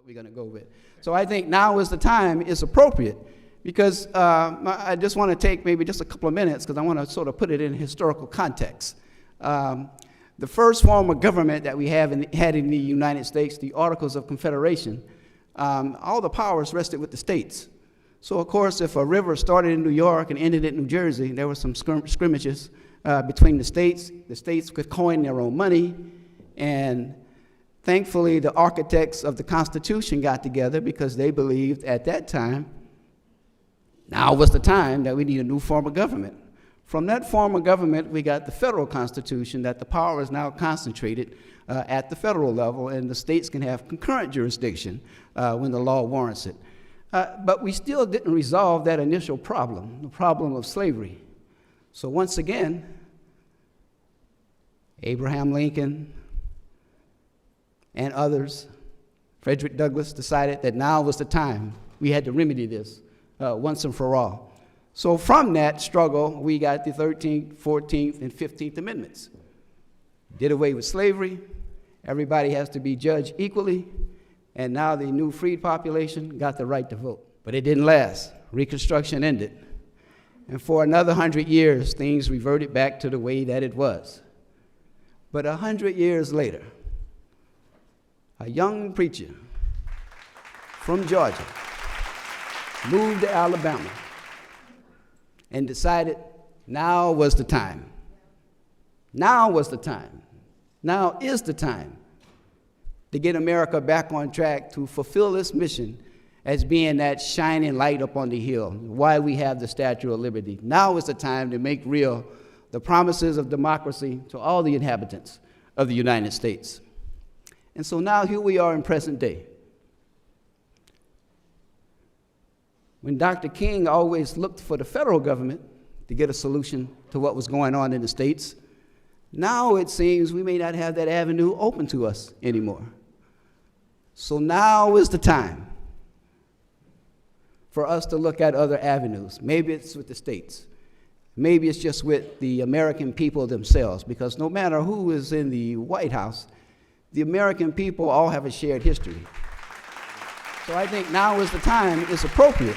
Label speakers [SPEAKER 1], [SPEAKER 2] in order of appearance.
[SPEAKER 1] what we're going to go with. So I think now is the time is appropriate because I just want to take maybe just a couple of minutes because I want to sort of put it in historical context. The first form of government that we had in the United States, the Articles of Confederation, all the powers rested with the states. So, of course, if a river started in New York and ended in New Jersey, there were some scrimmages between the states. The states could coin their own money, and thankfully, the architects of the Constitution got together because they believed at that time, now was the time that we need a new form of government. From that form of government, we got the federal Constitution, that the power is now concentrated at the federal level, and the states can have concurrent jurisdiction when the law warrants it. But we still didn't resolve that initial problem, the problem of slavery. So once again, Abraham Lincoln and others, Frederick Douglass, decided that now was the time we had to remedy this once and for all. So from that struggle, we got the 13th, 14th, and 15th Amendments. Did away with slavery. Everybody has to be judged equally. And now the new freed population got the right to vote. But it didn't last. Reconstruction ended. And for another 100 years, things reverted back to the way that it was. But 100 years later, a young preacher from Georgia moved to Alabama and decided now was the time. Now was the time. Now is the time to get America back on track to fulfill its mission as being that shining light up on the hill, why we have the Statue of Liberty. Now is the time to make real the promises of democracy to all the inhabitants of the United States. And so now here we are in present day. When Dr. King always looked for the federal government to get a solution to what was going on in the states, now it seems we may not have that avenue open to us anymore. So now is the time for us to look at other avenues. Maybe it's with the states. Maybe it's just with the American people themselves, because no matter who is in the White House, the American people all have a shared history. So I think now is the time, it's appropriate